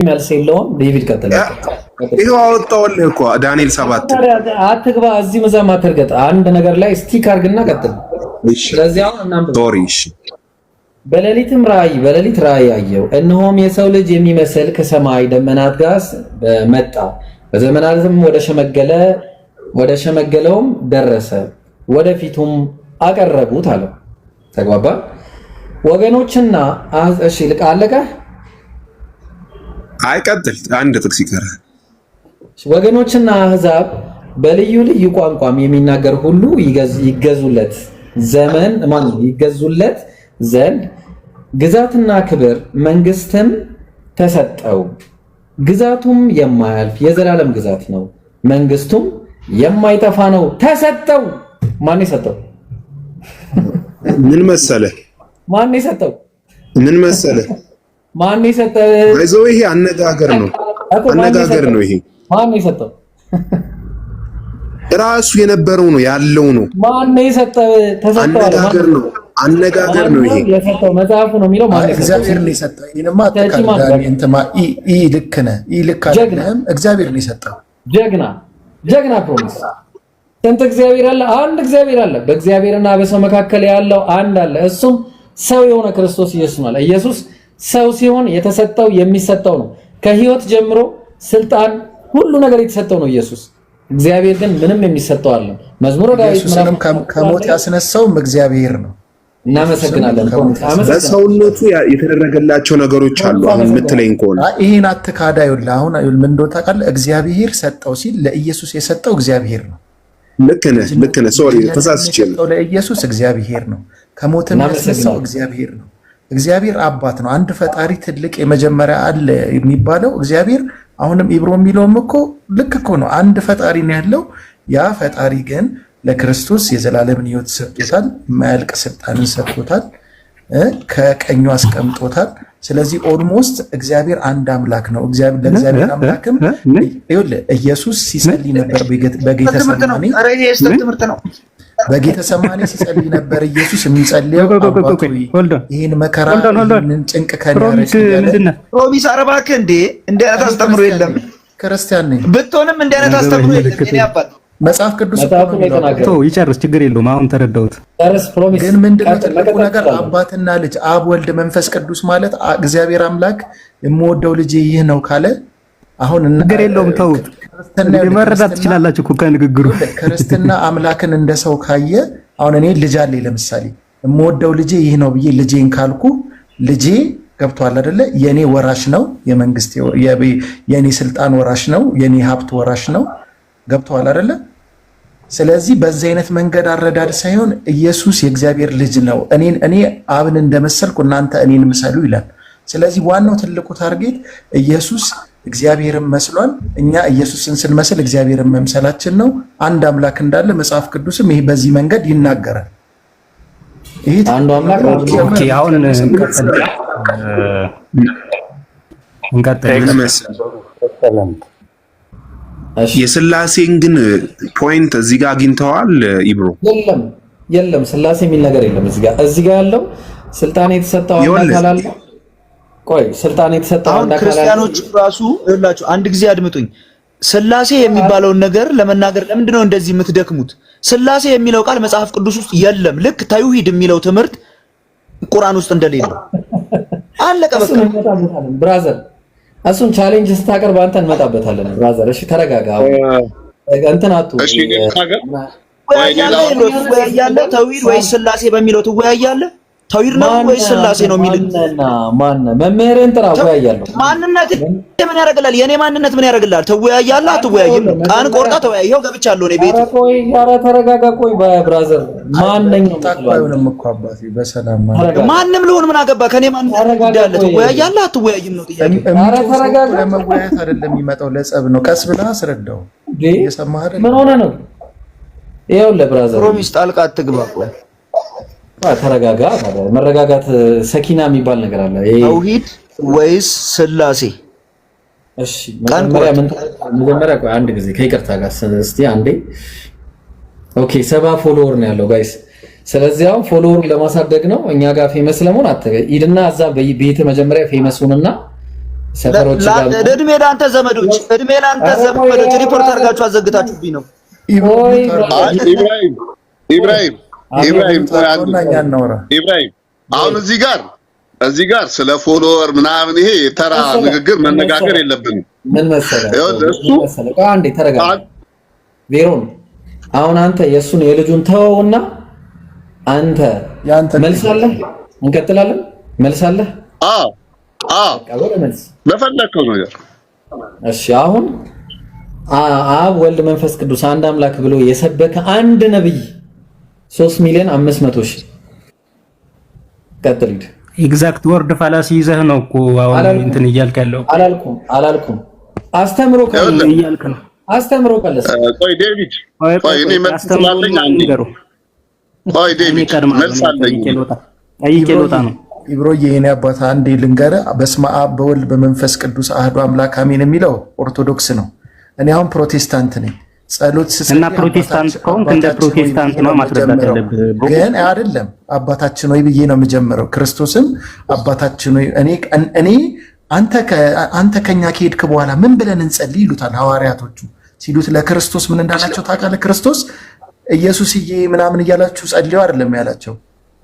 መልስ የለውም። ዴቪድ ቀጥል። ይሄው አወጣውልህ እኮ ዳንኤል 7 አትግባ እዚህ መዛም አትርገጥ። አንድ ነገር ላይ ስቲክ አድርግና ቀጥል። ስለዚህ አሁን እናንተ በሌሊት ራእይ አየሁ፣ እነሆም የሰው ልጅ የሚመስል ከሰማይ ደመናት ጋር መጣ፣ በዘመናትም ወደ ሸመገለውም ደረሰ፣ ወደፊቱም አቀረቡት አለው። ተግባባ ወገኖችና እሺ አለቀ። አይቀጥል አንድ ጥቅስ ይቀራል። ወገኖችና አሕዛብ በልዩ ልዩ ቋንቋም የሚናገር ሁሉ ይገዙለት ዘንድ ግዛትና ክብር መንግስትም ተሰጠው። ግዛቱም የማያልፍ የዘላለም ግዛት ነው፣ መንግስቱም የማይጠፋ ነው። ተሰጠው። ማን የሰጠው? ምን መሰለህ? ማን የሰጠው? ምን መሰለህ? ማን የሰጠው? አይዞህ፣ ይሄ አነጋገር ነው። ይሄ ማን የሰጠው? ራሱ የነበረው ነው ያለው ነው። ማን የሰጠው? ተሰጠው። አነጋገር ነው ይሄ። የሰጠው መጽሐፉ ነው የሚለው ማለት ነው። እግዚአብሔር ነው የሰጠው። ይሄንማ ተካዳሚ እንትማ ልክ ነህ። ልክ አይደለም። እግዚአብሔር ነው የሰጠው። ጀግና ፕሮሚስ። ስንት እግዚአብሔር አለ? አንድ እግዚአብሔር አለ። በእግዚአብሔርና በሰው መካከል ያለው አንድ አለ። እሱም ሰው የሆነ ክርስቶስ ኢየሱስ ነው። ኢየሱስ ሰው ሲሆን የተሰጠው የሚሰጠው ነው። ከህይወት ጀምሮ ስልጣን ሁሉ ነገር የተሰጠው ነው ኢየሱስ። እግዚአብሔር ግን ምንም የሚሰጠው አለ። መዝሙረ ዳዊት ምንም ከሞት ያስነሳውም እግዚአብሔር ነው። እናመሰግናለን። በሰውነቱ የተደረገላቸው ነገሮች አሉ። አሁን የምትለኝ ከሆነ ይሄን አትካዳ። ይኸውልህ አሁን ምን እንደሆነ ታውቃለህ? እግዚአብሔር ሰጠው ሲል ለኢየሱስ የሰጠው እግዚአብሔር ነው። ልክ ነህ። ሶሪ ተሳስቼ ነው። ለኢየሱስ እግዚአብሔር ነው። ከሞትም ያስነሳው እግዚአብሔር ነው። እግዚአብሔር አባት ነው። አንድ ፈጣሪ ትልቅ የመጀመሪያ አለ የሚባለው እግዚአብሔር። አሁንም ኢብሮ የሚለውም እኮ ልክ እኮ ነው። አንድ ፈጣሪ ነው ያለው። ያ ፈጣሪ ግን ለክርስቶስ የዘላለምን ሕይወት ሰጥቶታል። የማያልቅ ስልጣንን ሰጥቶታል። ከቀኙ አስቀምጦታል። ስለዚህ ኦልሞስት እግዚአብሔር አንድ አምላክ ነው። ለእግዚአብሔር አምላክም ኢየሱስ ሲጸልይ ነበር በጌተሰማኒ ሲጸልይ ነበር። ኢየሱስ የሚጸልየው አባቱ ይህን መከራ ይህንን ጭንቅ ሮቢስ አረባክ እንደ አይነት አስተምሮ የለም። ክርስቲያን ነኝ ብትሆንም እንደ አይነት አስተምሮ የለም። እኔ አባት መጽሐፍ ቅዱስ ይጨርስ፣ ችግር የለውም። አሁን ተረዳሁት። ግን ምንድነው ትልቁ ነገር? አባትና ልጅ አብ፣ ወልድ፣ መንፈስ ቅዱስ ማለት እግዚአብሔር አምላክ የምወደው ልጅ ይህ ነው ካለ አሁን ችግር የለውም። ተውት፣ መረዳት ትችላላችሁ እኮ ከንግግሩ። ክርስትና አምላክን እንደ ሰው ካየ አሁን እኔ ልጅ አለኝ ለምሳሌ የምወደው ልጄ ይህ ነው ብዬ ልጄን ካልኩ ልጄ ገብቷል አይደለ? የኔ ወራሽ ነው፣ የመንግስት የኔ ስልጣን ወራሽ ነው፣ የኔ ሀብት ወራሽ ነው። ገብቷል አይደለ? ስለዚህ በዚህ አይነት መንገድ አረዳድ ሳይሆን ኢየሱስ የእግዚአብሔር ልጅ ነው። እኔ አብን እንደመሰልኩ እናንተ እኔን ምሰሉ ይላል። ስለዚህ ዋናው ትልቁ ታርጌት ኢየሱስ እግዚአብሔርን መስሏል። እኛ ኢየሱስን ስንመስል እግዚአብሔርን መምሰላችን ነው። አንድ አምላክ እንዳለ መጽሐፍ ቅዱስም ይሄ በዚህ መንገድ ይናገራል። ይሄ አንዱ አምላክ ኦኬ። አሁን እንቀጥል። የስላሴን ግን ፖይንት እዚህ ጋር አግኝተዋል ኢብሮ? የለም ስላሴ የሚል ነገር የለም እዚህ ጋር ያለው ስልጣን የተሰጠው አካል አለ። ቆይ ስልጣን የተሰጠው አካል አለ። ክርስቲያኖች ራሱ ይላችሁ አንድ ጊዜ አድምጡኝ። ስላሴ የሚባለውን ነገር ለመናገር ለምንድን ነው እንደዚህ የምትደክሙት? ስላሴ የሚለው ቃል መጽሐፍ ቅዱስ ውስጥ የለም። ልክ ተውሂድ የሚለው ትምህርት ቁርአን ውስጥ እንደሌለ አለቀ በቃ። ብራዘር እሱን ቻሌንጅ ስታቀርብ አንተ እንመጣበታለን። ብራዘር እሺ ተረጋጋ። እንትን አቱ እሺ ወያያለ ተውሂድ ወይ ስላሴ በሚለው ትወያያለህ? ተውሂድ ነው ወይ ስላሴ ነው የሚል ማን መምህርን ጥራ ወያያለሁ። ማንነት ምን ያደርግልሃል? የኔ ማንነት ምን ያደርግልሃል? ትወያያለህ አትወያይም? ቃን ቆርጣ ተወያየው ገብቻለሁ እኔ ቤት። ቆይ ኧረ ተረጋጋ። ቆይ ብራዘር ማንነኝ ነው ታቋዩንም እኮ አባቴ በሰላም ማንም ልሁን ምን አገባ ከኔ ማንነት ይዳለ። ትወያያለህ አትወያይም ነው ጥያቄ። ኧረ ተረጋጋ። ለመወያየት አይደለም የሚመጣው ለጸብ ነው። ቀስ ብለህ አስረዳው። እየሰማህ አይደል? ምን ሆነ ነው? ይኸውልህ ብራዘር ፕሮሚስ ጣልቃ አትግባ። ቆይ ተረጋጋ። መረጋጋት ሰኪና የሚባል ነገር አለ። ተውሂድ ወይስ ስላሴ? እሺ መጀመሪያ ቆይ አንድ ጊዜ ከይቅርታ ጋር እስቲ አንዴ። ኦኬ 70 ፎሎወር ነው ያለው ጋይስ። ስለዚህ አሁን ፎሎወር ለማሳደግ ነው እኛ ጋር ፌመስ ለመሆን ሂድና እዛ ቤት መጀመሪያ ፌመስ ሁንና ሰፈሮች ጋር እድሜ ለአንተ ዘመዶች ሪፖርት አድርጋችሁ አዘግታችሁብኝ ነው። ኢብራሂም አሁን እዚህ ጋር ስለ ፎሎወር ምናምን ይሄ ተራ ንግግር መነጋገር የለብንም። ምን መሰለህ አንዴ ተረጋጋ ቬሮን። አሁን አንተ የእሱን የልጁን ተወውና አንተ መልሳለህ። እንቀጥላለን። መልሳለህ? ለፈለከው ነገር። እሺ አሁን አብ ወልድ መንፈስ ቅዱስ አንድ አምላክ ብሎ የሰበከ አንድ ነብይ 3,500,000 ቀጥል። ኤግዛክት ወርድ ፋላሲ ይዘህ ነው እኮ አሁን እንትን እያልክ ያለው። አላልኩም አስተምሮ እያልክ ነው። አስተምሮ ቀለሰ። ቆይ ዴቪድ፣ ቆይ እኔ መልስ ስላለኝ አንዴ ቆይ ዴቪድ መልስ አለኝ። አይቄሎታ ነው ኢብሮዬ የኔ አባት አንዴ ልንገርህ። በስመ አብ በወልድ በመንፈስ ቅዱስ አህዱ አምላክ አሜን የሚለው ኦርቶዶክስ ነው። እኔ አሁን ፕሮቴስታንት ነኝ። ጸሎት እና ፕሮቴስታንት ከሆንክ እንደ ፕሮቴስታንት ነው ማስረዳት ያለብህ። ግን አይደለም አባታችን ሆይ ብዬ ነው የምጀምረው። ክርስቶስም አባታችን ሆይ እኔ አንተ ከኛ ከሄድክ በኋላ ምን ብለን እንጸልይ ይሉታል ሐዋርያቶቹ። ሲሉት ለክርስቶስ ምን እንዳላቸው ታውቃለህ? ክርስቶስ ኢየሱስዬ ምናምን እያላችሁ ጸልዩ አይደለም ያላቸው።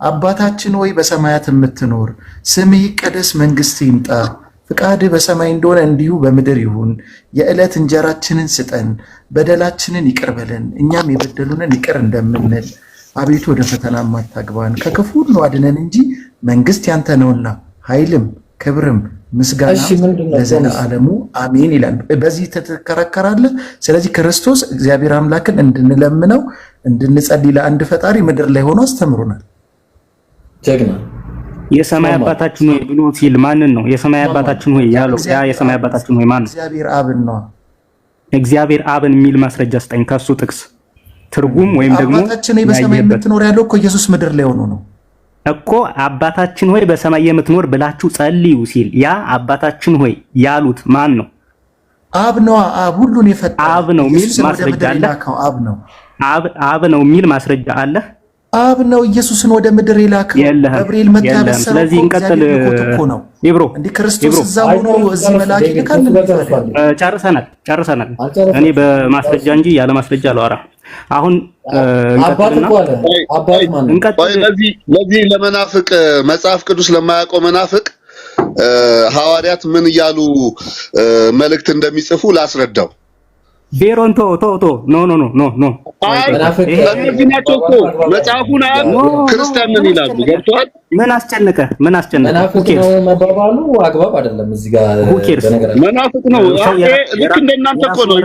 አባታችን ሆይ በሰማያት የምትኖር ስምህ ይቀደስ፣ መንግስትህ ይምጣ፣ ፍቃድህ በሰማይ እንደሆነ እንዲሁ በምድር ይሁን። የዕለት እንጀራችንን ስጠን፣ በደላችንን ይቅር በለን እኛም የበደሉንን ይቅር እንደምንል፣ አቤቱ ወደ ፈተና አታግባን ከክፉ ሁሉ አድነን እንጂ መንግስት ያንተ ነውና ኃይልም ክብርም ምስጋና ለዘለዓለሙ አሜን ይላል። በዚህ ትከራከራለህ? ስለዚህ ክርስቶስ እግዚአብሔር አምላክን እንድንለምነው እንድንጸልይ ለአንድ ፈጣሪ ምድር ላይ ሆኖ አስተምሮናል። ጀግና የሰማይ አባታችን ሆይ ብሎ ሲል ማንን ነው የሰማይ አባታችን ሆይ ያለው? ያ የሰማይ አባታችን ሆይ ማን ነው? እግዚአብሔር አብን ነው። እግዚአብሔር አብን የሚል ማስረጃ ስጠኝ ከሱ ጥቅስ ትርጉም ወይም ደግሞ አባታችን ሆይ በሰማይ የምትኖር ያለው እኮ ኢየሱስ ምድር ላይ ሆኖ ነው እኮ። አባታችን ሆይ በሰማይ የምትኖር ብላችሁ ጸልዩ ሲል ያ አባታችን ሆይ ያሉት ማን ነው? አብ ነው። አብ ሁሉን የፈጠረ አብ ነው የሚል ማስረጃ አለ? አብ ነው። አብ ነው የሚል ማስረጃ አለ? አብ ነው ኢየሱስን ወደ ምድር የላከው። ገብርኤል መጣ በሰው። ስለዚህ እንቀጥል። ይብሮ እንዴ ክርስቶስ እዛው ነው እዚህ መላክ ይልካል። ጨርሰናል። እኔ በማስረጃ እንጂ ያለ ማስረጃ አላወራም። አሁን እንቀጥል። ለዚህ ለመናፍቅ መጽሐፍ ቅዱስ ለማያውቀው መናፍቅ ሐዋርያት ምን እያሉ መልእክት እንደሚጽፉ ላስረዳው። ቤሮን ቶ ኖ እነዚህ ናቸው እኮ መጽሐፉን ክርስቲያን ምን ይላሉ? ገብቶሃል? ምን አስጨነቀ? መናፍቅ ነው መባባሉ አግባብ አይደለም። እዚህ ጋር መናፍቅ ነው። ልክ እንደናንተ እኮ ነው።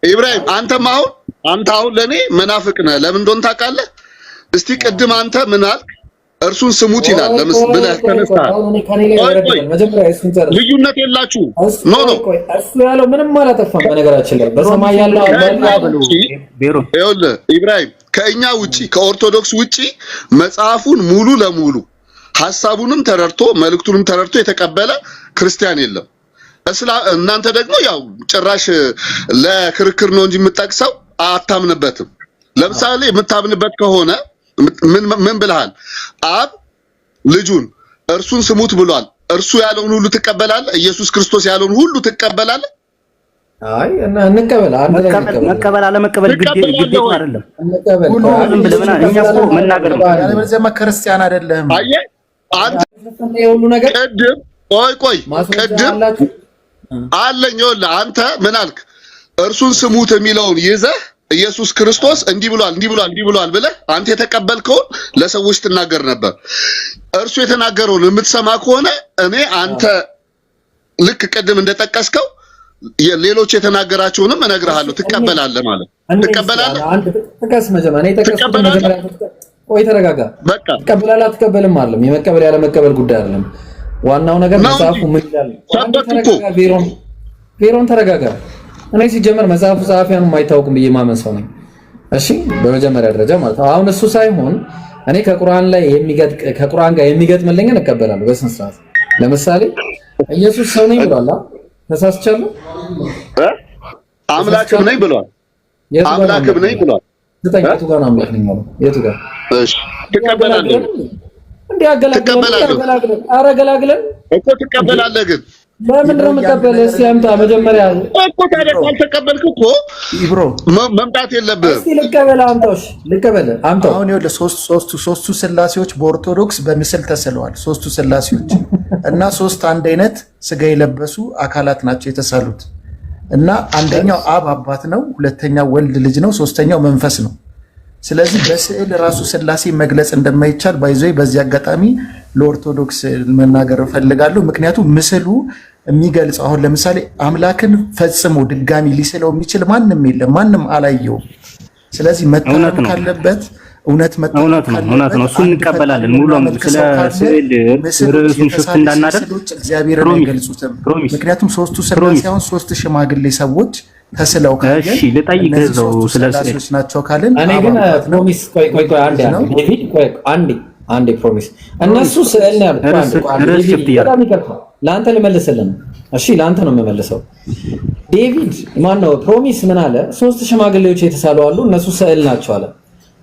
ኢብራሂም አንተ አሁን ለኔ መናፍቅ ነህ። ለምን እንደሆነ ታውቃለህ? እስቲ ቅድም አንተ ምን አልክ? እርሱን ስሙት ይላል ብለህ ተነስተሃል። ልዩነት የላችሁ። ኖ እሱ ያለው ምንም አላጠፋም። በነገራችን ላይ በሰማይ ያለው ይኸውልህ ኢብራሂም ከእኛ ውጪ ከኦርቶዶክስ ውጪ መጽሐፉን ሙሉ ለሙሉ ሐሳቡንም ተረድቶ መልእክቱንም ተረድቶ የተቀበለ ክርስቲያን የለም። እናንተ ደግሞ ያው ጭራሽ ለክርክር ነው እንጂ የምትጠቅሰው አታምንበትም። ለምሳሌ የምታምንበት ከሆነ ምን ብለሃል? አብ ልጁን እርሱን ስሙት ብሏል። እርሱ ያለውን ሁሉ ትቀበላለህ? ኢየሱስ ክርስቶስ ያለውን ሁሉ ትቀበላለህ? አይ እንቀበል። መቀበል አለመቀበል ግዴታ አይደለም። ሁሉም ብለና እኛ እኮ መናገር ነው። ያለበለዚያማ ክርስቲያን አይደለም። አየህ አንተ ሁሉ ነገር ቅድም ቅድም አለኝ። ይኸውልህ አንተ ምን አልክ? እርሱን ስሙት የሚለውን ይዘህ ኢየሱስ ክርስቶስ እንዲህ ብሏል ብለህ አንተ የተቀበልከውን ለሰዎች ትናገር ነበር። እርሱ የተናገረውን የምትሰማ ከሆነ እኔ አንተ ልክ ቅድም እንደጠቀስከው ሌሎች የተናገራቸውንም እነግርሃለሁ። ትቀበላለህ ማለት ትቀበላለህ። አንተ ተቀስ መጀመሪያ ቆይ ተረጋጋ። በቃ ትቀበላለህ አትቀበልም አይደለም። የመቀበል ያለ መቀበል ጉዳይ አይደለም። ዋናው ነገር መጽሐፉ ምን ይላል? ቬሮን ተረጋጋ። እኔ ሲጀመር መጽሐፉ ጸሐፊያኑ የማይታወቅም ብዬ ማመን ሰው ነኝ። እሺ በመጀመሪያ ደረጃ ማለት ነው። አሁን እሱ ሳይሆን እኔ ከቁርአን ጋር የሚገጥምልኝን እቀበላለሁ በስነ ስርዓት። ለምሳሌ ኢየሱስ ሰው ነኝ ብሏል። ተሳስቻለሁ? አምላክም ነኝ ብሏል። አምላክም ነኝ ብሏል። የቱ ጋር አምላክ ነኝ ማለት? የቱ ጋር? እሺ ትቀበላለህ? እንዴ አገላግለን አረገላግለን እኮ ትቀበላለህ ግን ለምንድን ነው የምቀበልህ? እስኪ አምጣ መጀመሪያ እኮ። ታዲያ ካልተቀበልክ እኮ ኢብሮ መምጣት የለብህም። እስኪ ልቀበልህ፣ አምጣው። ልቀበልህ፣ አምጣው። አሁን ይኸውልህ ሶስቱ ስላሴዎች በኦርቶዶክስ በምስል ተስለዋል። ሶስቱ ስላሴዎች እና ሶስት አንድ አይነት ስጋ የለበሱ አካላት ናቸው የተሳሉት እና አንደኛው አብ አባት ነው፣ ሁለተኛው ወልድ ልጅ ነው፣ ሶስተኛው መንፈስ ነው። ስለዚህ በስዕል ራሱ ስላሴ መግለጽ እንደማይቻል ባይዞይ በዚህ አጋጣሚ ለኦርቶዶክስ መናገር እፈልጋለሁ። ምክንያቱም ምስሉ የሚገልጸው አሁን ለምሳሌ አምላክን ፈጽሞ ድጋሚ ሊስለው የሚችል ማንም የለም፣ ማንም አላየውም። ስለዚህ መታመን ካለበት እውነት ነው። እሱን እንቀበላለን ሙሉ ለሙሉ። ስለ ስዕል ርዕሱን ሽፍት እንዳናደርግ እግዚአብሔርን አይገልጹትም። ምክንያቱም ሶስቱ ስላሴ አሁን ሶስት ሽማግሌ ሰዎች ተስለው ካለን እሺ፣ ልጠይቅህ ነው ስለ ስዕል ናቸው ካለን እኔ ግን ፕሮሚስ ቆይ አንዴ ዴቪድ ቆይ አንዴ ፕሮሚስ እነሱ ስዕል ነው ያሉት። በጣም ይቀርታል። ለአንተ ልመልስልህ ነው። እሺ ለአንተ ነው የምመልሰው። ዴቪድ ማነው ፕሮሚስ ምን አለ? ሶስት ሽማግሌዎች የተሳሉ አሉ፣ እነሱ ስዕል ናቸው አለ።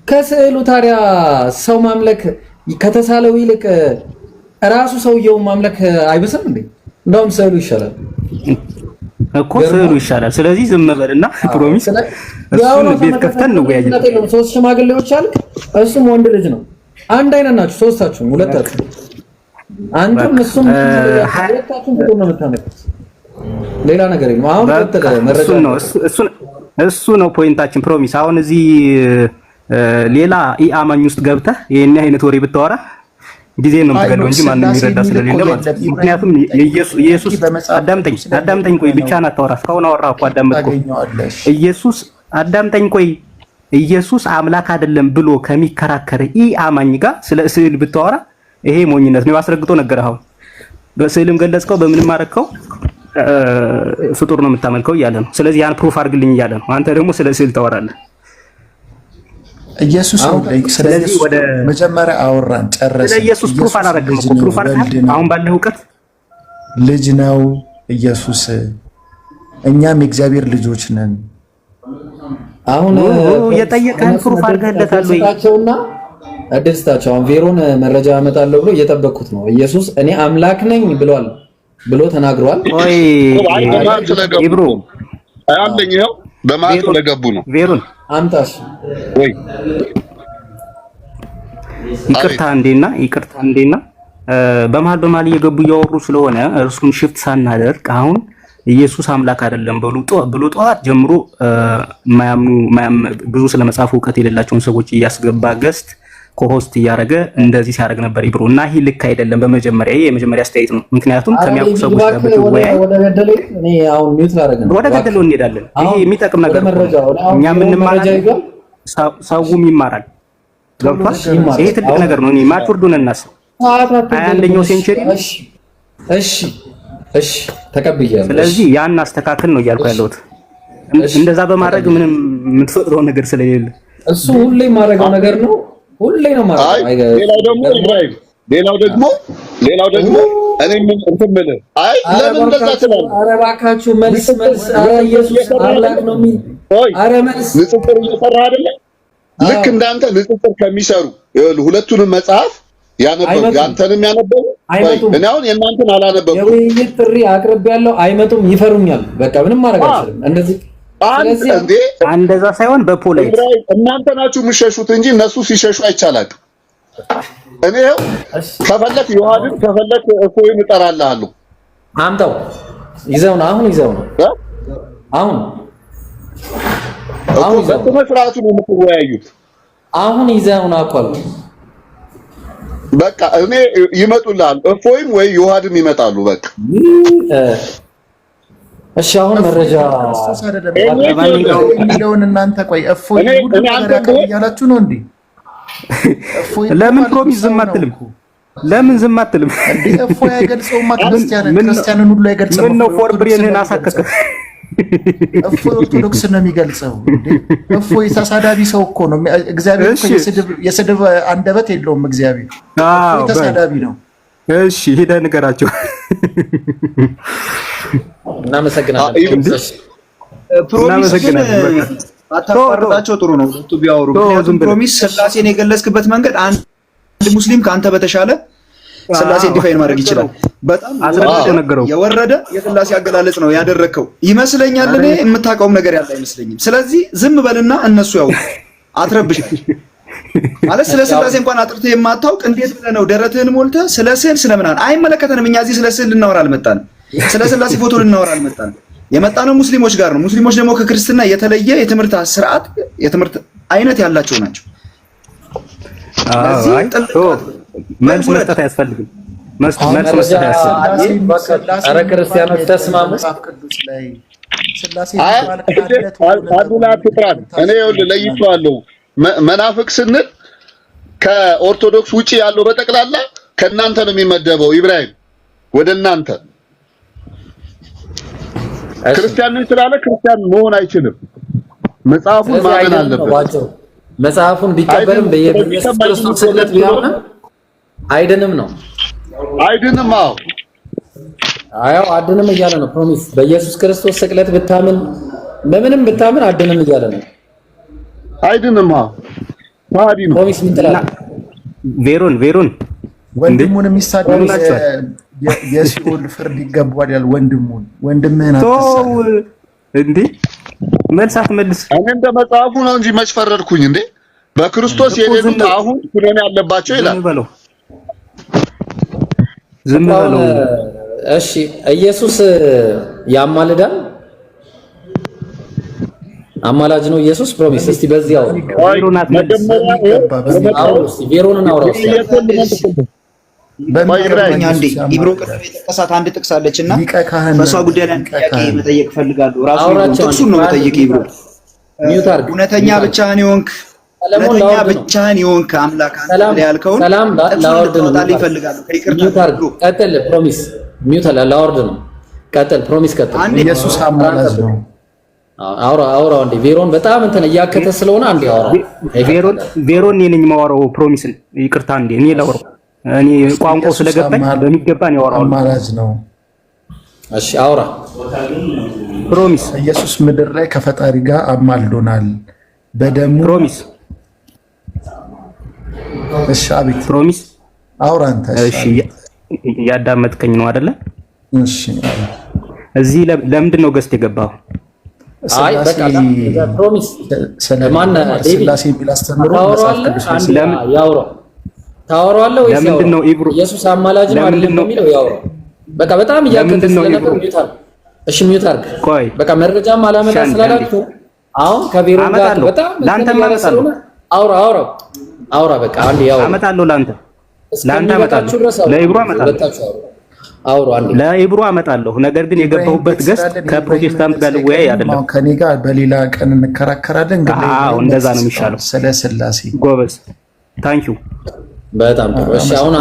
ከስዕሉ ታዲያ ሰው ማምለክ ከተሳለው ይልቅ ራሱ ሰውየውን ማምለክ አይበስም እንዴ? እንደውም ስዕሉ ይሻላል እኮ ስዕሉ ይሻላል። ስለዚህ ዝም በልና ፕሮሚስ እሱን ቤት ከፍተን ነው ያየነው። ሶስት ሽማግሌዎች አልክ፣ እሱም ወንድ ልጅ ነው። አንድ አይነት ናችሁ ሶስታችሁም፣ ሁለታችሁ አንተም እሱም ሁለታችሁም ብሎ ነው የምታመጡት። ሌላ ነገር ነው። አሁን መረጃ ነው እሱ ነው ፖይንታችን። ፕሮሚስ አሁን እዚህ ሌላ ኢአማኝ ውስጥ ገብተህ ይሄን አይነት ወሬ ብታወራ ጊዜ ነው የምትገለው እንጂ ማንም ይረዳ ስለሌለ ማለት ነው። ምክንያቱም ኢየሱስ አዳምጠኝ ቆይ ብቻ ና ታወራ። እስካሁን አወራህ እኮ አዳምጥኩ። ኢየሱስ አዳምጠኝ ቆይ ኢየሱስ አምላክ አይደለም ብሎ ከሚከራከር ኢአማኝ ጋር ስለ ስዕል ብታወራ ይሄ ሞኝነት ነው። አስረግጦ ነገር አሁን በስዕልም ገለጽከው በምንም አረከው ፍጡር ነው የምታመልከው እያለ ነው። ስለዚህ ያን ፕሩፍ አድርግልኝ እያለ ነው። አንተ ደግሞ ስለ ስዕል ታወራለህ። ኢየሱስ ስለዚህ ወደ መጀመሪያ አወራን ጨረሰ። ስለ ኢየሱስ ፕሩፍ አላረግም እኮ ፕሩፍ አድርገህ አሁን ባለው ዕውቀት ልጅ ነው ኢየሱስ። እኛም የእግዚአብሔር ልጆች ነን። አሁን የጠየቀን ፕሩፍ አድርገህለታል ወይ? ታቸውና አደስታቸው አሁን ቬሮን መረጃ አመጣለሁ ብሎ እየጠበቅኩት ነው። ኢየሱስ እኔ አምላክ ነኝ ብሎ ተናግሯል። ኦይ ኢብሮ አያለኝ ይኸው በማቱ ለገቡ ነው። ቬሮን አምጣሽ ወይ ይቅርታ እንዴና በመሀል እየገቡ እያወሩ ስለሆነ እርሱን ሽፍት ሳናደርግ አሁን ኢየሱስ አምላክ አይደለም ብሎ ጠዋት ጀምሮ ብዙ ስለመጽሐፍ ዕውቀት የሌላቸውን ሰዎች እያስገባ ገስት ኮሆስት እያደረገ እንደዚህ ሲያደርግ ነበር ኢብሮ። እና ይሄ ልክ አይደለም። የመጀመሪያ አስተያየት ነው። ምክንያቱም ከሚያውቁ ሰዎች ጋር ብትወያይ ወደ ገደለው እንሄዳለን። ይሄ የሚጠቅም ነገር ነው። እኛ የምንማረው ሰውም ይማራል። ገብቷል? ይሄ ትልቅ ነገር ነው። እኔ ማቹርዱን እናስብ። 21ኛው ሴንቸሪ። እሺ ተቀብያለሁ። ስለዚህ ያን አስተካክል ነው እያልኩ ያለሁት። እንደዛ በማድረግ ምንም የምትፈጥረው ነገር ስለሌለ እሱ ሁሌ የማደርገው ነገር ነው። ሁሌ ነው ማለት። ሌላው ደግሞ እኔ ምን እንትን የምልህ ለምን እንደዛ ትላለህ? ኧረ እባካችሁ መልስ። ኧረ ኢየሱስ አምላክ ነው የሚል ኧረ መልስ። ንጽጽር እየሰራህ አይደለ? ልክ እንዳንተ ንጽጽር ከሚሰሩ ሁለቱንም መጽሐፍ ያነበቡ ያንተንም ያነበቡ እኔ አሁን የእናንተን አላነበብኩም። የውይይት ጥሪ አቅርቤያለሁ። አይመጡም፣ ይፈሩኛል። በቃ ምንም ማድረግ አልችልም። እንደዛ ሳይሆን በፖላይት እናንተ ናችሁ የምትሸሹት እንጂ እነሱ ሲሸሹ አይቻላል። እኔ ከፈለክ ዮሐድን ከፈለክ እፎይን እጠራልሃለሁ። አምጣው። ይዘው ነው አሁን በስነ ስርዓቱ ነው የምትወያዩት። አሁን ይዘው ነው አቋል በቃ እኔ ይመጡልሃል። እፎይም ወይ ዮሐድም ይመጣሉ። በቃ እሺ አሁን መረጃ የሚለውን እናንተ ቆይ እፎይ ሁሉ ነገር ያላችሁ ነው እንዴ? ለምን ፕሮሚስ ዝም አትልም? ለምን ዝም አትልም እንዴ? እፎይ አይገልጸውማ ክርስቲያንን ሁሉ አይገልጸውም። ምን ነው ፎር ብሬንህን አሳከከ? እፎይ ኦርቶዶክስ ነው የሚገልጸው እንዴ? እፎይ ተሳዳቢ ሰው እኮ ነው። እግዚአብሔር እኮ የስድብ አንደበት የለውም። እግዚአብሔር ተሳዳቢ ነው። እሺ ሄደህ ንገራቸው። እናመሰግናለን። አታቋርጣቸው። ጥሩ ነው ሁለቱ ቢያወሩ። ምክንያቱም ፕሮሚስ ስላሴን የገለጽክበት መንገድ አንድ ሙስሊም ከአንተ በተሻለ ስላሴ ዲፋይን ማድረግ ይችላል። በጣም የወረደ የስላሴ አገላለጽ ነው ያደረከው ይመስለኛል። እኔ የምታውቀውም ነገር ያለ አይመስለኝም። ስለዚህ ዝም በልና እነሱ ያው አትረብሽ ማለት ስለ ስላሴ እንኳን አጥርተህ የማታውቅ እንዴት ብለህ ነው ደረትህን ሞልተህ ስለ ስዕል ስለምናምን አይመለከተንም። እኛ እዚህ ስለ ስዕል ልናወራ አልመጣንም። ስለ ስላሴ ፎቶ ልናወራ አልመጣንም። የመጣነው ሙስሊሞች ጋር ነው። ሙስሊሞች ደግሞ ከክርስትና የተለየ የትምህርት ስርዓት የትምህርት አይነት ያላቸው ናቸው። መልስ መስጠት አያስፈልግም። መልስ መስጠት አያስፈልግም። ኧረ ክርስቲያኖች ተስማሙ። እኔ ለይቼዋለሁ። መናፍቅ ስንል ከኦርቶዶክስ ውጪ ያለው በጠቅላላ ከእናንተ ነው የሚመደበው። ኢብራሂም ወደ እናንተ ክርስቲያን ነኝ ስላለ ክርስቲያን መሆን አይችልም። መጽሐፉን ማመን አለበት። መጽሐፉን ቢቀበልም በኢየሱስ ክርስቶስ ስቅለት ቢሆንም አይድንም ነው። አይድንም። አዎ አድንም እያለ ነው። ፕሮሚስ በኢየሱስ ክርስቶስ ስቅለት ብታምን በምንም ብታምን አድንም እያለ ነው። አይድንም። ታዲ ነው። ፕሮሚስ ምን ትላለህ? ቬሮን ወንድሙን የሚሳደብ የሲኦል ፍርድ ይገባዋል ያል ወንድምህን አትሳደብ እንዴ? መልሳት መልስ። እኔ እንደ መጽሐፉ ነው እንጂ መች ፈረድኩኝ እንዴ? በክርስቶስ የሌሉት አሁን ኩነኔ ያለባቸው ይላል። ዝም በለው። እሺ ኢየሱስ ያማልዳል? አማላጅ ነው ኢየሱስ? ፕሮሚስ እስቲ በዚያው ቬሮንን አውራው በሚገርመኝ አንዴ ኢብሮ ቅድም የጠቀሳት አንድ ጥቅስ አለችና በሷ ጉዳይ ላይ ጥያቄ መጠየቅ ፈልጋለሁ። ራሱ ጥቅሱን ነው መጠየቅ። ኢብሮ እውነተኛ ብቻህን የሆንክ አምላክ አንተ ያልከውን ላወርድ ነው ይፈልጋሉ። ከይቅርታ ቀጥል። ፕሮሚስ ሚውት ላወርድ ነው። ቀጥል። ፕሮሚስ ቀጥል። ኢየሱስ አማላጅ ነው። አውራ እንዴ ቬሮን በጣም እንትን እያከተ ስለሆነ አንዴ አውራ። ቬሮን እኔ ነኝ የማወራው። ፕሮሚስን ይቅርታ እንዴ እኔ ላውራው። እኔ ቋንቋው ስለገባኝ በሚገባ ነው ያወራው። አማላጅ ነው። እሺ አውራ። ፕሮሚስ ኢየሱስ ምድር ላይ ከፈጣሪ ጋር አማልዶናል በደሙ። ፕሮሚስ እሺ አቤት። ፕሮሚስ አውራ አንተ። እሺ ያዳመጥከኝ ነው አይደለ? እሺ እዚህ ለምንድን ነው ገስት የገባው? አይ በቃ ፕሮሚስ ስለማን ስላሴ ቢላስተምሩ መጽሐፍ ቅዱስ ለምን ያውራ ታወራለህ ወይስ ለምንድን ነው ኢየሱስ አማላጅ ነው አይደለም የሚለው ያውራ። በቃ በጣም እያከተ ስለነበር ሚውት አድርግ። እሺ ሚውት አድርግ። በቃ መረጃም አላመጣ ስላላችሁ አሁን ከቬሮን ጋር በጣም ላንተ አመጣለሁ። አውራ በቃ አንዴ ያው አመጣለሁ። ላንተ አመጣለሁ። ለኢብሮ አመጣለሁ። አውራ አንዴ ለኢብሮ አመጣለሁ። ነገር ግን የገባሁበት ገስት ከፕሮቴስታንት ጋር ልወያይ አይደለም። ከኔ ጋር በሌላ ቀን እንከራከራለን። አዎ እንደዛ ነው የሚሻለው። ስለ ስላሴ ጎበዝ ታንኪዩ። በጣም ጥሩ። እሺ አሁን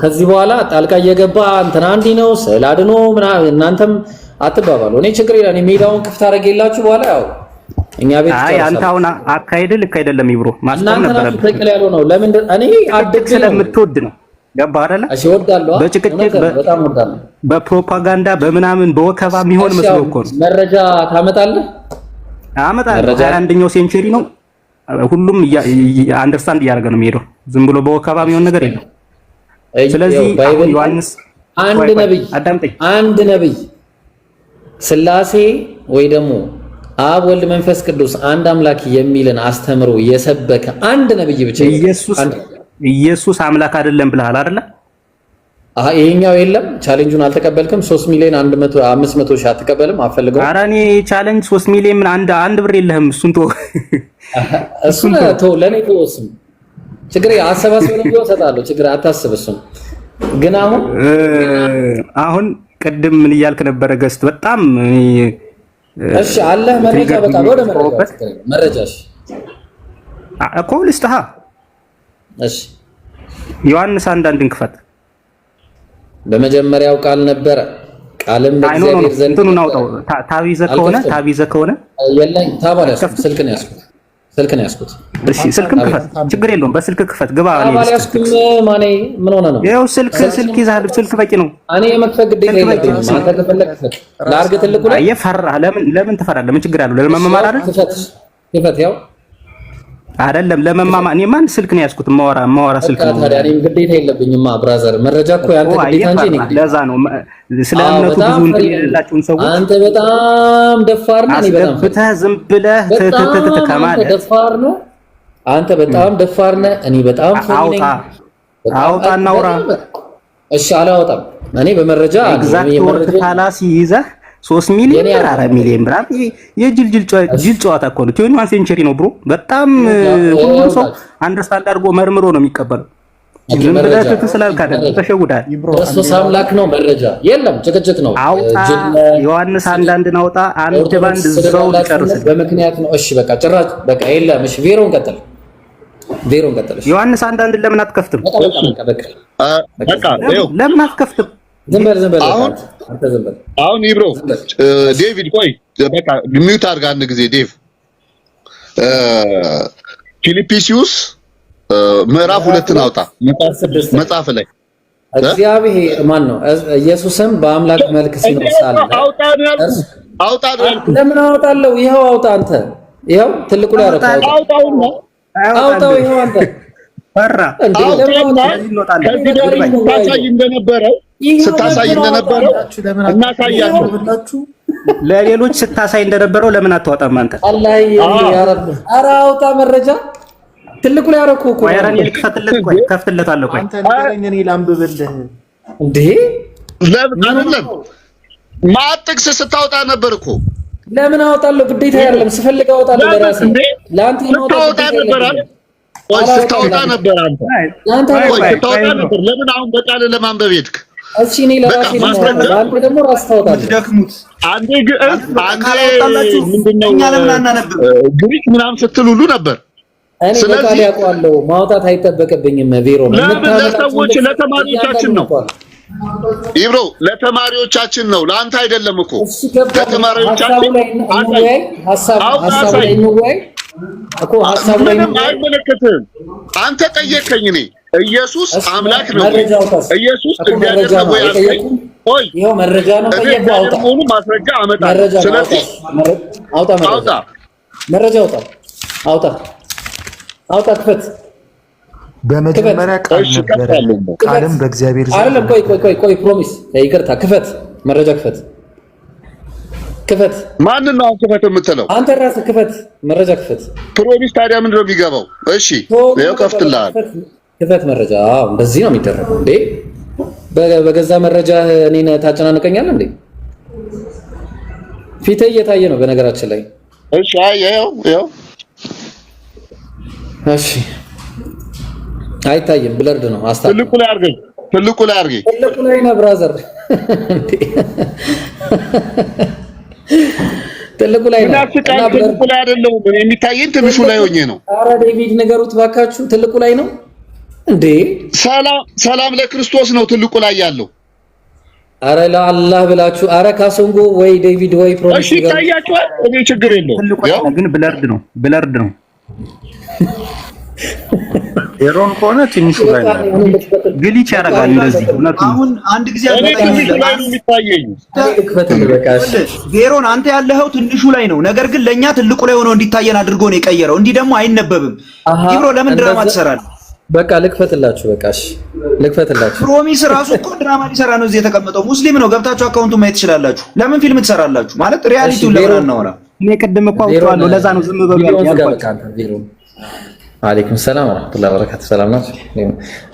ከዚህ በኋላ ጣልቃ እየገባ እንትና እንዲህ ነው ስዕል አድኖ ምናምን እናንተም አትባባሉ። እኔ ችግር የለም። ሜዳውን ክፍት አደረገላችሁ በኋላ ያው እኛ ቤት አይ አንተ አሁን አካሄድ ልክ አይደለም። ይብሮ ማስተር ነበረብህ። ትክክል ያለው ነው። ለምን እኔ አድግ ስለምትወድ ነው። ገባ አይደለ? እሺ እወዳለሁ። በጭቅጭቅ በጣም እወዳለሁ። በፕሮፓጋንዳ በምናምን በወከባ የሚሆን መስሎ እኮ ነው። መረጃ ታመጣለህ? አመጣለሁ። 21ኛው ሴንቸሪ ነው። ሁሉም አንደርስታንድ እያደረገ ነው የሚሄደው። ዝም ብሎ በወከባ የሚሆን ነገር የለም። ስለዚህ ዮሐንስ አንድ ነብይ ስላሴ ወይ ደግሞ አብ ወልድ መንፈስ ቅዱስ አንድ አምላክ የሚልን አስተምሮ የሰበከ አንድ ነብይ ብቻ ኢየሱስ አምላክ አይደለም ብለሃል አይደለ? ይሄኛው የለም። ቻሌንጁን አልተቀበልክም። 3 ሚሊዮን 500 ሺህ አትቀበልም? አፈልገው። ኧረ እኔ ቻሌንጅ 3 ሚሊዮን ምን አንድ ብር የለህም። እሱን ተው ለኔ ተወስም ችግር አሰባስበን ቢሆን እሰጥሃለሁ። ችግር አታስብ። እሱን ግን አሁን ቅድም ምን እያልክ ነበረ? ገስት በጣም እሺ አለህ መረጃ? በቃ ወደ መረጃ እኮ ልስጥሃ። እሺ ዮሐንስ አንዳንድን ክፈት። በመጀመሪያው ቃል ነበረ፣ ቃልም በእግዚአብሔር ዘንድ ነው። ታቢዘ ከሆነ የለኝ ታባለ ስልክ ነው ያስኩት። እሺ ስልክም ክፈት፣ ችግር የለውም። በስልክ ክፈት ግባ። ማኔ ምን ሆነ ነው? ይኸው ስልክ ይዛል። ስልክ በቂ ነው። እኔ የመክፈት ግዴታ የለብኝም። አንተ ከፈለክ ላድርግ። ትልቁ ላይ ፈራህ። ለምን ትፈራለህ? ምን ችግር አለው? ለመማር አይደል? ክፈት። ያው አይደለም ለመማማ እኔ ማን ስልክ ነው ያዝኩት? ማወራ ስልክ ነው። ታዲያ እኔም ግዴታ የለብኝማ ብራዘር። መረጃ እኮ ያንተ ግዴታ እንጂ እኔ ለዛ ነው ስለ እምነቱ ብዙ እንትን የሌላቸውን ሰዎች አንተ በጣም ደፋር ነህ። እኔ በጣም አስገብተህ ዝም ብለህ ከማለት ደፋር ነው። አንተ በጣም ደፋር ነህ። እኔ በጣም ፈሪ ነኝ። አውጣ እናውራ። እሺ አላወጣም። እኔ በመረጃ ኤግዛክት ፋላሲ ይዘህ 3 ሚሊዮን 4 ሚሊዮን ብር የጅል ጨዋታ እኮ ነው። 21 ሴንቸሪ ነው ብሮ። በጣም ሁሉም ሰው አንደርስታንድ አድርጎ መርምሮ ነው የሚቀበለው። ዝም ብለህ ስላልክ አይደለም፣ ተሸውዳል። ክርስቶስ አምላክ ነው። መረጃ የለም፣ ጭቅጭቅ ነው። አውጣ ዮሐንስ አንዳንድን አውጣ። አንድ ባንድ እዛው ጨርስ። በምክንያት ነው። እሺ በቃ ጭራሽ በቃ የለም። እሺ ቬሮን ቀጥል። ዮሐንስ አንዳንድ ለምን አትከፍትም? በቃ ለምን አትከፍትም? ዝም በል አሁን ይብሮ ዴቪድ ቆይ በቃ ሚውት አድርግ አንድ ጊዜ ዴቭ። ፊልጵስዩስ ምዕራፍ 2 አውጣ መጽሐፍ ላይ እግዚአብሔር ማን ነው? ኢየሱስም በአምላክ መልክ ሲኖር ሳለ አውጣ ነው ያልኩት። ለምን አወጣለሁ? ይኸው አውጣ። አንተ ይኸው ትልቁ ላይ አውጣው። ይኸው አንተ ፈራ ስታሳይ እንደነበረው እናሳያችሁ። ለሌሎች ስታሳይ እንደነበረው ለምን አታወጣም አንተ? አላህ ያረብ። ኧረ አውጣ መረጃ ትልቁ ላይ አረኩ እኮ ወይራን ልክፈትለት። ቆይ ከፍትለታለሁ። ቆይ አንተ ንገረኝ፣ እኔ ላንብብልህ እንዴ። ለምን አይደለም ማጥቅስ ስታወጣ ነበር እኮ። ለምን አወጣለሁ? ግዴታ አይደለም። ስፈልግ አወጣለሁ ለራሴ። ለአንተ ስታወጣ ነበር አይደል? ወይ ስታወጣ ነበር አንተ? ስታወጣ ነበር። ለምን አሁን በቃል ለማንበብ ሄድክ? እሺ እኔ ለራሴ ነው። አንተ ደግሞ ራስህ ታወጣለህ። አንዴ ምንድነው ግሪክ ምናምን ስትል ሁሉ ነበር። እኔ በቃል ያውቀዋለሁ። ማውጣት አይጠበቅብኝም። ቬሮ ለሰዎች ለተማሪዎቻችን ነው ይብሮ፣ ለተማሪዎቻችን ነው፣ ለአንተ አይደለም እኮ። ለተማሪዎቻችን ሐሳብ ላይ እንወያይ እኮ። ሐሳብ ላይ አይመለከትም። አንተ ጠየቀኝ። እኔ ኢየሱስ አምላክ ነው፣ ኢየሱስ እግዚአብሔር ነው ወይ አልከኝ። ቆይ ይሄው መረጃ ነው። ጠየቀው። አውጣ ሙሉ ማስረጃ አመጣለሁ። ስለዚህ አውጣ መረጃ አውጣ ክፈት። በመጀመሪያ ቃል ነበር፣ ቃልም በእግዚአብሔር ዘንድ አይደለም። ቆይ ፕሮሚስ፣ ይቅርታ። ክፈት፣ መረጃ ክፈት። ማንን ነው ክፈት የምትለው? አንተ ራስህ ክፈት፣ መረጃ ክፈት። ፕሮሚስ ታዲያ ምንድን ነው የሚገባው? እሺ ይኸው ከፍትልሃል። ክፈት መረጃ። እንደዚህ ነው የሚደረገው እንዴ? በገዛ መረጃ እኔን ታጨናንቀኛለህ እንዴ? ፊትህ እየታየ ነው በነገራችን ላይ። እሺ ይኸው እሺ አይታይም፣ ብለርድ ነው። ትልቁ ላይ አድርገኝ። ትልቁ ላይ ነው ብራዘር። ትልቁ ላይ ነው። ትልቁ ላይ አይደለም የሚታየኝ፣ ትንሹ ላይ ሆኜ ነው። ኧረ ዴቪድ ንገሩት ባካችሁ። ትልቁ ላይ ነው እንዴ? ሰላም ለክርስቶስ ነው ትልቁ ላይ ያለው። ኧረ ለአላህ ብላችሁ። ኧረ ካሶንጎ ወይ ዴቪድ ወይ ፕሮሚስ። እሺ ይታያችኋል። እኔ ችግር የለውም። ግን ብለርድ ነው። ኤሮን ከሆነ ትንሹ ላይ ነው ግሊች ያደርጋል እንደዚህ። አሁን አንድ ጊዜ ቬሮን አንተ ያለኸው ትንሹ ላይ ነው። ነገር ግን ለኛ ትልቁ ላይ ሆኖ እንዲታየን አድርጎ ነው የቀየረው። እንዲህ ደግሞ አይነበብም። ይብሮ ለምን ድራማ ትሰራለህ? በቃ ልክፈትላችሁ። በቃ እሺ ልክፈትላችሁ። ፕሮሚስ ራሱ እኮ ድራማ ሊሰራ ነው እዚህ የተቀመጠው። ሙስሊም ነው። ገብታችሁ አካውንቱን ማየት ትችላላችሁ። ለምን ፊልም ትሰራላችሁ? ማለት ሪያሊቲውን ለምን አናወራ? እኔ ቅድም እኮ አውጥቷለሁ። ለዛ ነው ዝም ብሎ ያልኳቸው። አለይኩም ሰላም ወራህመቱላሂ ወበረካቱ። ሰላም ናችሁ?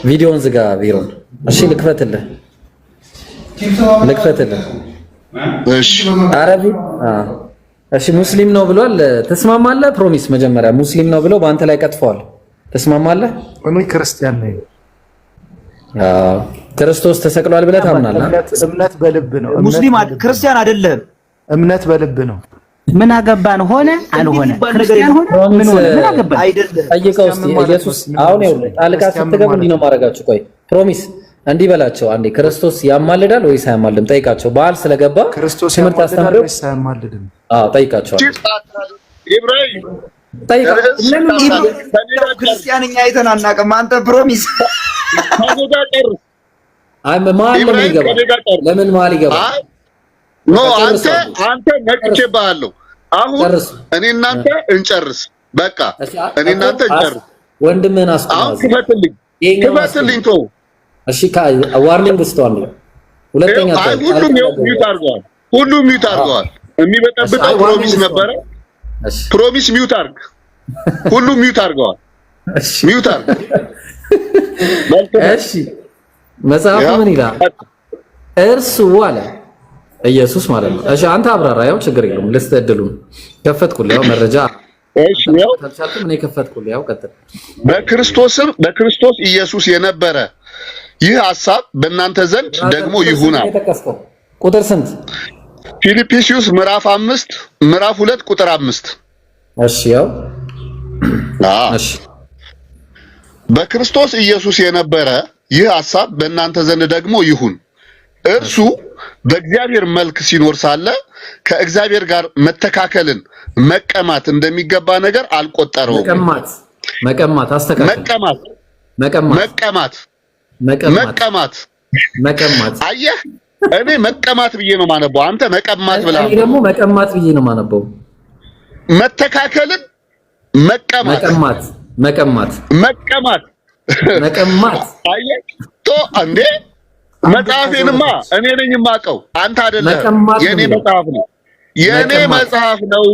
ቪዲዮውን ዝጋ ቪዲዮውን። እሺ ልክፈትልህ። እሺ አረቢ እሺ ሙስሊም ነው ብሏል። ተስማማለህ? ፕሮሚስ መጀመሪያ ሙስሊም ነው ብለው በአንተ ላይ ቀጥፈዋል። ተስማማለህ? እኔ ክርስቲያን ነኝ። ክርስቶስ ተሰቅሏል ብለህ ታምናለህ? እምነት በልብ ነው። ሙስሊም ክርስቲያን አይደለም። እምነት በልብ ነው። ምን አገባን? ሆነ አልሆነ ክርስቲያን ሆነ ምን ሆነ? ምን አገባን? ጠይቀው እስቲ ኢየሱስ። አሁን ይኸውልህ ጣልቃ ስትገቡ እንዲህ ነው ማድረጋችሁ። ቆይ ፕሮሚስ እንዲህ በላቸው አንዴ። ክርስቶስ ያማልዳል ወይስ አያማልድም? ጠይቃቸው። በዓል ስለገባ ክርስቶስ ትምህርት አስተምረው ወይስ አያማልድም? ጠይቃቸው። ኢብራሂም ክርስቲያንኛ አይተን አናውቅም። አንተ ፕሮሚስ ለምን መሀል ይገባል? ኖ አንተ ነቅቼብሃለሁ። አሁን እኔ እናንተ እንጨርስ። በቃ እኔ እናንተ እንጨርስ። ወንድምህን አስቆም። አሁን ክፈትልኝ ተው። እሺ ዋርኒንግ ስተዋል። ሁለተኛ ሁሉም ሚውት አድርገዋል። ሁሉም ሚውት አድርገዋል። የሚበጠብጠው ፕሮሚስ ነበረ። ፕሮሚስ ሚውት አድርግ። ሁሉም ሚውት አድርገዋል። ሚውት አድርግ። እሺ መጽሐፉ ምን ይላል? እርሱ አለ ኢየሱስ ማለት ነው። እሺ አንተ አብራራ። ያው ችግር የለውም። ልስተድሉን ከፈትኩልህ። ያው መረጃ እሺ ያው ታልቻልኩም እኔ ከፈትኩልህ። ያው ቀጥል። በክርስቶስ ኢየሱስ የነበረ ይህ ሐሳብ በእናንተ ዘንድ ደግሞ ይሁናል። ቁጥር ስንት? ፊልጵስዩስ ምዕራፍ 5 ምዕራፍ 2 ቁጥር 5። እሺ ያው እሺ በክርስቶስ ኢየሱስ የነበረ ይህ ሐሳብ በእናንተ ዘንድ ደግሞ ይሁን። እርሱ በእግዚአብሔር መልክ ሲኖር ሳለ ከእግዚአብሔር ጋር መተካከልን መቀማት እንደሚገባ ነገር አልቆጠረውም። መቀማት አየህ፣ እኔ መቀማት ብዬ ነው ማነበው። አንተ መቀማት ብላ እኔ ደግሞ መቀማት ብዬ ነው ማነበው። መተካከልን መቀማት አየህ ቶ እንዴ መጽሐፌንማ እኔ ነኝ የማውቀው፣ አንተ አይደለም። የኔ መጽሐፍ ነው። የኔ መጽሐፍ ነው።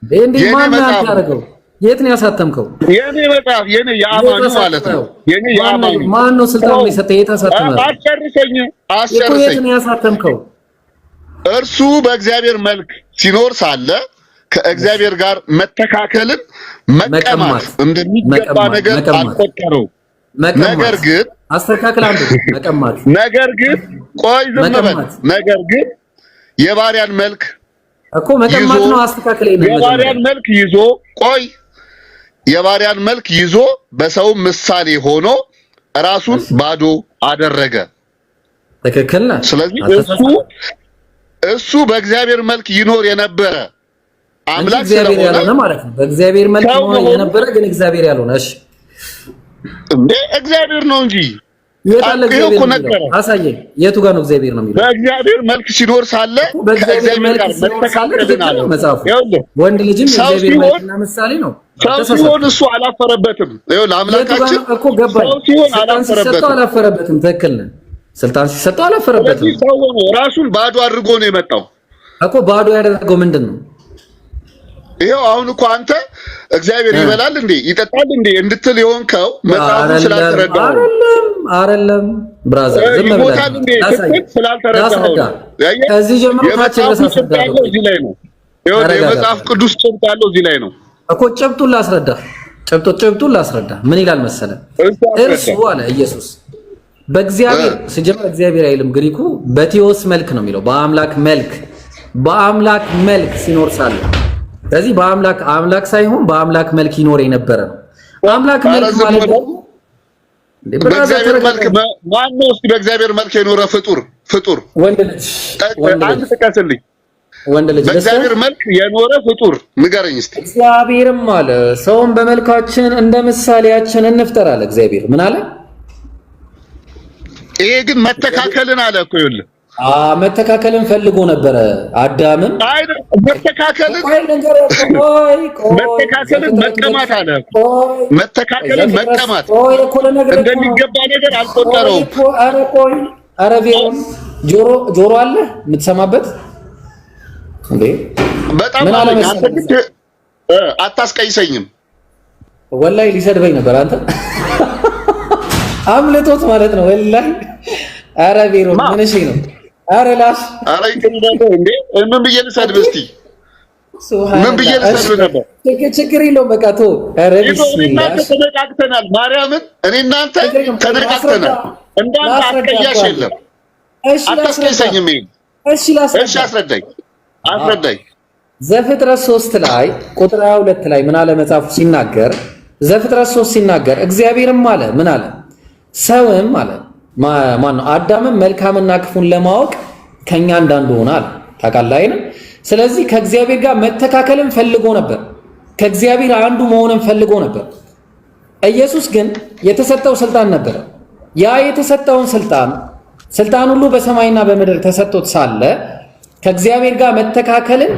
የኔ መጽሐፍ ነው። የት ነው ያሳተምከው? የኔ መጽሐፍ የኔ የአማኑ ማለት ነው። የኔ የአማኑ ማን ነው ስልጣን የሰጠህ? የት አሳተመህ? አስጨርሰኝ። የት ነው ያሳተምከው? እርሱ በእግዚአብሔር መልክ ሲኖር ሳለ ከእግዚአብሔር ጋር መተካከልን መቀማት እንደሚገባ ነገር አልቆጠረው። ነገር ግን አስተካክል አንተ መቀማት። ነገር ግን ቆይ ዝም በል። ነገር ግን የባሪያን መልክ እኮ መቀማት ነው። አስተካክል የባሪያን መልክ ይዞ ቆይ የባሪያን መልክ ይዞ በሰው ምሳሌ ሆኖ ራሱን ባዶ አደረገ። ትክክል ነህ። ስለዚህ እሱ በእግዚአብሔር መልክ ይኖር የነበረ አምላክ ስለሆነ ማለት ነው። በእግዚአብሔር መልክ ይኖር የነበረ ግን እግዚአብሔር ያልሆነ። እሺ እንዴ እግዚአብሔር ነው እንጂ የታለ እግዚአብሔር? አሳየኝ። የቱ ጋር ነው እግዚአብሔር ነው የሚለው? በእግዚአብሔር መልክ ሲኖር ሳለ ከእግዚአብሔር ጋር መተካከልን አለ መጽሐፉ። ወንድ ልጅም የእግዚአብሔር መልክና ምሳሌ ነው። ሰው ሲሆን እሱ አላፈረበትም። ይኸውልህ አምላካችን እኮ ገባኝ። ሰው ሲሆን አላፈረበትም። ትክክል ነህ። ስልጣን ሲሰጠው አላፈረበትም። ሰው ሆኖ ራሱን ባዶ አድርጎ ነው የመጣው እኮ። ባዶ ያደረገው ምንድን ነው? ይሄው አሁን እኮ አንተ እግዚአብሔር ይበላል እንዴ ይጠጣል እንዴ እንድትል የሆንከው መጽሐፉን ስላልተረዳኸው አይደለም። ብራዘር ዝም ብለህ ስላልተረዳኸው ከዚህ ጀምሮ ታች ድረስ አስረዳለሁ። እዚህ ላይ ነው የመጽሐፍ ቅዱስ ጭብጥ ያለው እዚህ ላይ ነው እኮ። ጭብጡን ላስረዳ። ምን ይላል መሰለህ? እርሱ አለ ኢየሱስ በእግዚአብሔር ሲጀምር እግዚአብሔር አይልም ግሪኩ፣ በቴዎስ መልክ ነው የሚለው። በአምላክ መልክ ሲኖር ሳለ ስለዚህ አምላክ ሳይሆን በአምላክ መልክ ይኖር የነበረ ነው። አምላክ መልክ ማለት ነው በእግዚአብሔር መልክ ማን ነው? እስኪ በእግዚአብሔር መልክ የኖረ ፍጡር ወንድ ልጅ አንድ ጥቀስልኝ። ወንድ ልጅ በእግዚአብሔር መልክ የኖረ ፍጡር ንገረኝ እስቲ። እግዚአብሔርም አለ ሰውን በመልካችን እንደ ምሳሌያችን እንፍጠር አለ። እግዚአብሔር ምን አለ? ይሄ ግን መተካከልን አለ እኮ። ይኸውልህ መተካከልን ፈልጎ ነበረ አዳምም። መተካከልን መቀማት አለ። መተካከልን መቀማት እንደሚገባ ነገር አልቆጠረውም። ኧረ ጆሮ አለ የምትሰማበት እንዴ? በጣም አለ። አንተ ግን አታስቀይሰኝም። ወላሂ ሊሰድበኝ ነበር አንተ አምልጦት ማለት ነው ወላሂ። ኧረ ቢሮ ምን እሺ ነው? ኧረ ላሽ ኧረ ይከብዳል እንዴ! ምን ብዬ ልሰድብ እስቲ? ምን ብዬ ልሰድብ ነበር? ችግር የለውም በቃ ተው። ኧረ ቢስሚላህ ተነቃቅተናል። ማርያምን እኔ እናንተ ተነቃቅተናል። እንዳንተ አስቀያሽ የለም። እሺ አታስቀይሰኝም። እሺ አስረዳኝ። ዘፍጥረት 3 ላይ ቁጥር 22 ላይ ምን አለ መጽሐፉ ሲናገር? ዘፍጥረት 3 ሲናገር እግዚአብሔርም አለ ምን አለ? ሰውም አለ ማን ነው? አዳምም መልካምና ክፉን ለማወቅ ከኛ እንዳንዱ ሆናል። ታውቃለህ አይደል? ስለዚህ ከእግዚአብሔር ጋር መተካከልን ፈልጎ ነበር። ከእግዚአብሔር አንዱ መሆንን ፈልጎ ነበር። ኢየሱስ ግን የተሰጠው ስልጣን ነበር። ያ የተሰጠውን ስልጣን ሁሉ በሰማይና በምድር ተሰጥቶት ሳለ ከእግዚአብሔር ጋር መተካከልን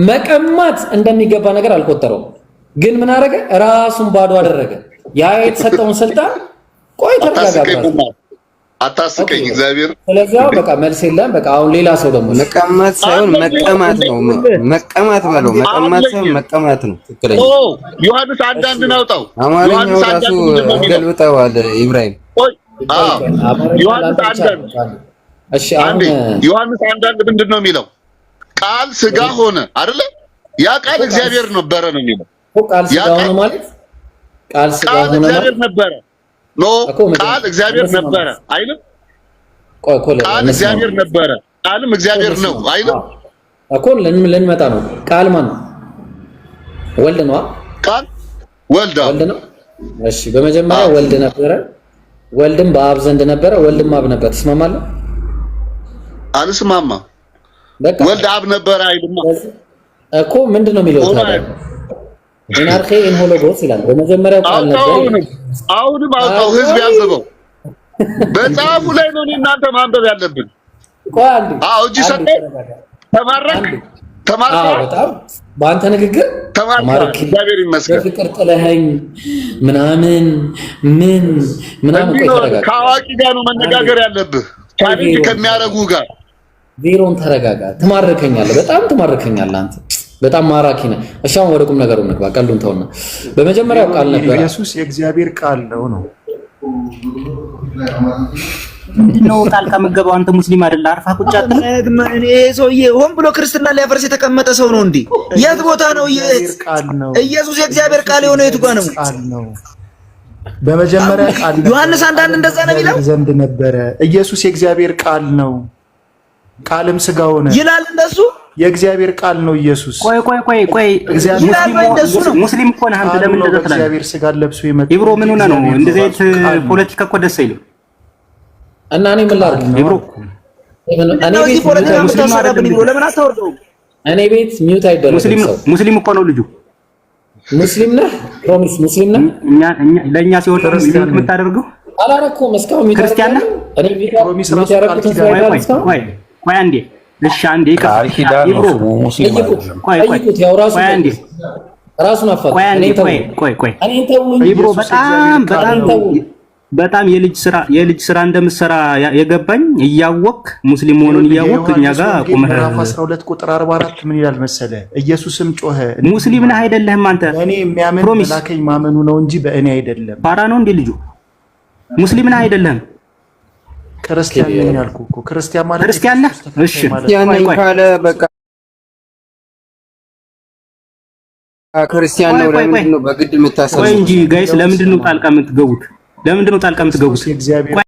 መቀማት እንደሚገባ ነገር አልቆጠረውም። ግን ምን አደረገ? ራሱን ባዶ አደረገ። ያ የተሰጠውን ስልጣን ቆይ ተረጋጋ። አታስቀኝ እግዚአብሔር። ስለዚህ በቃ መልስ የለም። በቃ አሁን ሌላ ሰው ደግሞ መቀማት ሳይሆን መቀማት ነው። መቀማት በለው መቀማት ሳይሆን መቀማት ነው። ትክክለኛ ዮሐንስ አንዳንድን አውጣው። አማርኛው ራሱ ገልብጠዋል ኢብራሂም። ዮሐንስ አንዳንድ እሺ፣ አሁን ዮሐንስ አንዳንድ ምንድን ነው የሚለው? ቃል ስጋ ሆነ አይደለ? ያ ቃል እግዚአብሔር ነበረ ነው የሚለው። ቃል ስጋ ሆነ ማለት ቃል ስጋ ሆነ ማለት ነበረ ኖ ቃል እግዚአብሔር ነበረ አይልም? ቃል እግዚአብሔር ነበረ፣ ቃልም እግዚአብሔር ነው አይልም? እኮ ልንመጣ ነው። ቃል ማን ነው? ወልድ ነው። ቃል ወልድ ነው። እሺ፣ በመጀመሪያ ወልድ ነበረ፣ ወልድም በአብ ዘንድ ነበረ፣ ወልድም አብ ነበር። ትስማማለህ? አልስማማ። ወልድ አብ ነበረ አይልም እኮ። ምንድነው የሚለው ታዲያ? ኢናርኬ ኢንሆሎጎስ ይላል። በመጀመሪያው ቃል ነበር። አሁንም አውጣው፣ ህዝብ ያንብበው። በጻፉ ላይ ነው እናንተ ማንበብ ያለብን። አዎ እጅ ሰጠ። ተማረክ። በጣም በአንተ ንግግር ተማረክ። እግዚአብሔር ይመስገን። በፍቅር ጥለኸኝ ምናምን ከአዋቂ ጋር ነው መነጋገር ያለብህ፣ ቻሌንጅ ከሚያደርጉ ጋር። ዜሮን ተረጋጋ። ትማርከኛለህ፣ በጣም ትማርከኛለህ አንተ በጣም ማራኪ ነህ። እሺ አሁን ወደ ቁም ነገሩ እንግባ። ቀልዱን ተውና በመጀመሪያው ቃል ነበር። ኢየሱስ የእግዚአብሔር ቃል ነው። ምንድነው ጣልቃ የምትገባው? አንተ ሙስሊም አይደል? አርፋ ቁጭ አትል። እኔ ሰውዬ ሆን ብሎ ክርስትና ሊያፈርስ የተቀመጠ ሰው ነው እንዴ? የት ቦታ ነው ኢየሱስ የእግዚአብሔር ቃል የሆነ? የቱ ጋር ነው? ቃል ነው። በመጀመሪያ ቃል ነው። ዮሐንስ አንዳንድ እንደዛ ነው የሚለው ዘንድ ነበረ። ኢየሱስ የእግዚአብሔር ቃል ነው፣ ቃልም ሥጋ ሆነ ይላል እንደሱ። የእግዚአብሔር ቃል ነው ኢየሱስ። ቆይ ሙስሊም እኮ ነህ አንተ። ለምን እንደዛ ትላለህ? እግዚአብሔር ሥጋ ለብሶ ይመጣ። ኢብሮ ምን ሆነህ ነው? እንደዚህ አይነት ፖለቲካ እኮ ደስ አይልም። እና እኔ ምን ላድርግ? ኢብሮ እኔ ቤት ፖለቲካ ምታሰራብኝ ብሎ ለምን አታወርደው? እኔ ቤት ሚውት አይደረግም። ሙስሊም እኮ ነው ልጁ። ሙስሊም ነህ? ፕሮሚስ ሙስሊም ነህ? ለኛ ሲሆን ሚውት የምታደርገው አላረኩም። እስካሁን ሚውት ክርስቲያን ነህ? እኔ ቤት ፕሮሚስ ራሱ ቆይ አንዴ እሺ አንዴ ኢብሮ ራሱን አፋት። ኢብሮ በጣም የልጅ ስራ እንደምትሰራ የገባኝ እያወቅ ሙስሊም መሆኑን እያወቅ እኛ ጋር ቆመህ ምዕራፍ 12 ቁጥር 44 ምን ይላል መሰለ? ኢየሱስም ጮኸ። ሙስሊም ነህ አይደለህም አንተ? እኔ የሚያምን መላከኝ ማመኑ ነው እንጂ በእኔ አይደለም። ፋራ ነው እንዴ ልጁ? ሙስሊም ነህ አይደለህም? ክርስቲያን ነኝ ያልኩህ እኮ። ክርስቲያን ማለት ክርስቲያን ነህ? እሺ ክርስቲያን ነኝ ካለ በቃ ክርስቲያን ነው። ለምንድን ነው በግድ የምታሰሩት? ቆይ እንጂ ጋይስ፣ ለምንድን ነው ጣልቃ የምትገቡት?